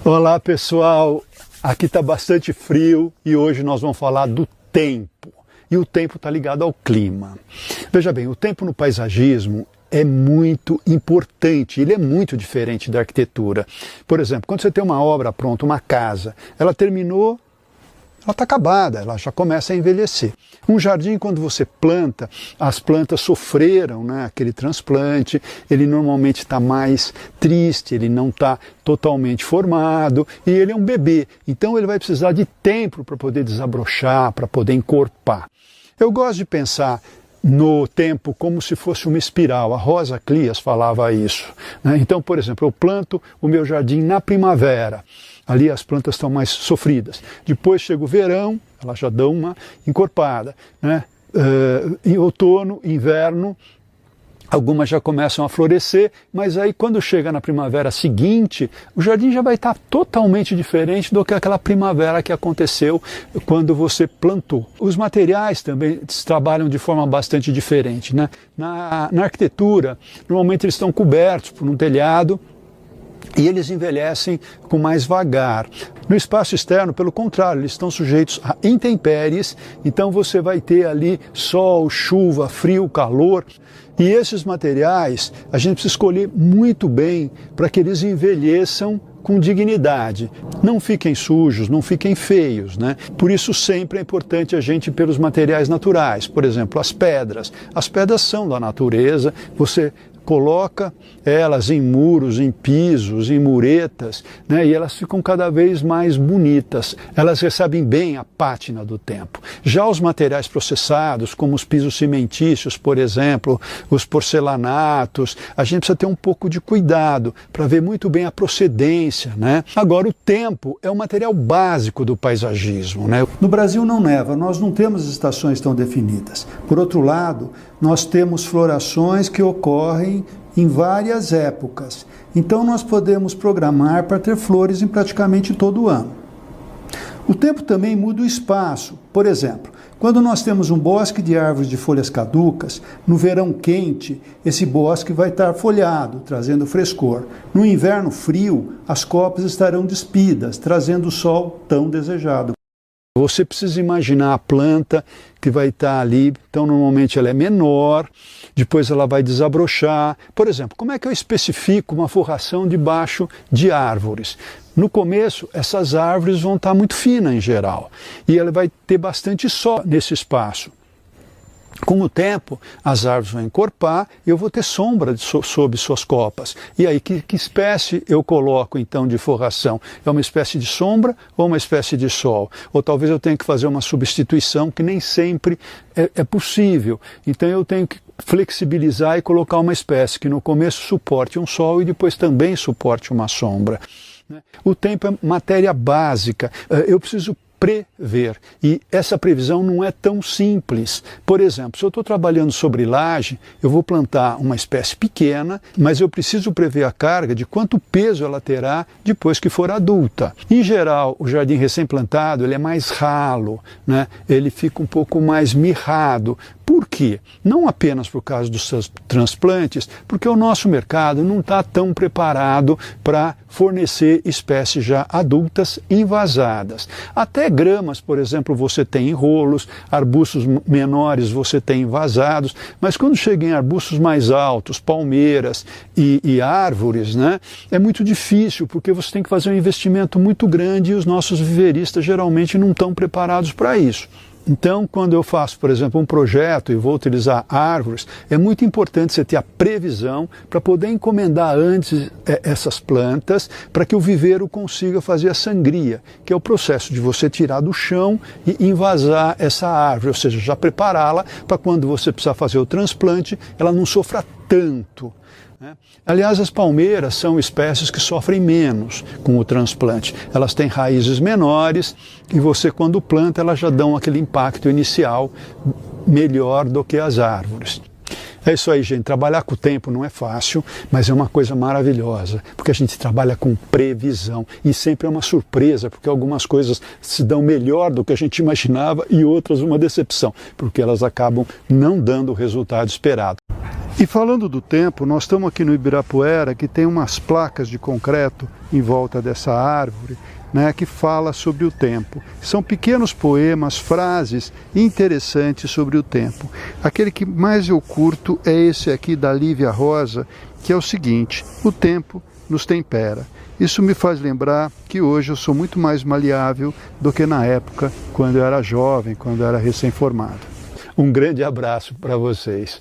Olá pessoal, aqui está bastante frio e hoje nós vamos falar do tempo. E o tempo está ligado ao clima. Veja bem, o tempo no paisagismo é muito importante, ele é muito diferente da arquitetura. Por exemplo, quando você tem uma obra pronta, uma casa, ela terminou, ela está acabada, ela já começa a envelhecer. Um jardim, quando você planta, as plantas sofreram, né, aquele transplante, ele normalmente está mais triste, ele não está totalmente formado e ele é um bebê. Então ele vai precisar de tempo para poder desabrochar, para poder encorpar. Eu gosto de pensar no tempo como se fosse uma espiral. A Rosa Clias falava isso, né? Então, por exemplo, eu planto o meu jardim na primavera. Ali as plantas estão mais sofridas. Depois chega o verão, elas já dão uma encorpada, né? Em outono, inverno, algumas já começam a florescer, mas aí quando chega na primavera seguinte, o jardim já vai estar totalmente diferente do que aquela primavera que aconteceu quando você plantou. Os materiais também trabalham de forma bastante diferente, né? Na arquitetura, normalmente eles estão cobertos por um telhado, e eles envelhecem com mais vagar. No espaço externo, pelo contrário, eles estão sujeitos a intempéries, então você vai ter ali sol, chuva, frio, calor. E esses materiais a gente precisa escolher muito bem para que eles envelheçam com dignidade. Não fiquem sujos, não fiquem feios, né? Por isso sempre é importante a gente ir pelos materiais naturais. Por exemplo, as pedras. As pedras são da natureza, você coloca elas em muros, em pisos, em muretas, né, e elas ficam cada vez mais bonitas. Elas recebem bem a pátina do tempo. Já os materiais processados, como os pisos cimentícios, por exemplo, os porcelanatos, a gente precisa ter um pouco de cuidado para ver muito bem a procedência, né? Agora, o tempo é o material básico do paisagismo, né? No Brasil não neva, nós não temos estações tão definidas. Por outro lado, nós temos florações que ocorrem em várias épocas. Então nós podemos programar para ter flores em praticamente todo o ano. O tempo também muda o espaço. Por exemplo, quando nós temos um bosque de árvores de folhas caducas, no verão quente, esse bosque vai estar folhado, trazendo frescor. No inverno frio, as copas estarão despidas, trazendo o sol tão desejado. Você precisa imaginar a planta que vai estar ali, então normalmente ela é menor, depois ela vai desabrochar. Por exemplo, como é que eu especifico uma forração debaixo de árvores? No começo, essas árvores vão estar muito finas em geral, e ela vai ter bastante sol nesse espaço. Com o tempo, as árvores vão encorpar e eu vou ter sombra sob suas copas. E aí, que espécie eu coloco então de forração? É uma espécie de sombra ou uma espécie de sol? Ou talvez eu tenha que fazer uma substituição que nem sempre é possível. Então eu tenho que flexibilizar e colocar uma espécie que no começo suporte um sol e depois também suporte uma sombra. O tempo é matéria básica. Eu preciso prever. E essa previsão não é tão simples. Por exemplo, se eu estou trabalhando sobre laje, eu vou plantar uma espécie pequena, mas eu preciso prever a carga de quanto peso ela terá depois que for adulta. Em geral, o jardim recém-plantado ele é mais ralo, né? Ele fica um pouco mais mirrado. Por quê? Não apenas por causa dos seus transplantes, porque o nosso mercado não está tão preparado para fornecer espécies já adultas envasadas. Até gramas, por exemplo, você tem em rolos, arbustos menores você tem envasados, mas quando chega em arbustos mais altos, palmeiras e árvores, né, é muito difícil, porque você tem que fazer um investimento muito grande e os nossos viveristas geralmente não estão preparados para isso. Então, quando eu faço, por exemplo, um projeto e vou utilizar árvores, é muito importante você ter a previsão para poder encomendar antes essas plantas, para que o viveiro consiga fazer a sangria, que é o processo de você tirar do chão e envasar essa árvore, ou seja, já prepará-la para quando você precisar fazer o transplante, ela não sofra tanto. Aliás, as palmeiras são espécies que sofrem menos com o transplante. Elas têm raízes menores e você, quando planta, elas já dão aquele impacto inicial melhor do que as árvores. É isso aí, gente. Trabalhar com o tempo não é fácil, mas é uma coisa maravilhosa, porque a gente trabalha com previsão e sempre é uma surpresa, porque algumas coisas se dão melhor do que a gente imaginava e outras uma decepção, porque elas acabam não dando o resultado esperado. E falando do tempo, nós estamos aqui no Ibirapuera, que tem umas placas de concreto em volta dessa árvore, né, que fala sobre o tempo. São pequenos poemas, frases interessantes sobre o tempo. Aquele que mais eu curto é esse aqui da Lívia Rosa, que é o seguinte: o tempo nos tempera. Isso me faz lembrar que hoje eu sou muito mais maleável do que na época quando eu era jovem, quando eu era recém-formado. Um grande abraço para vocês.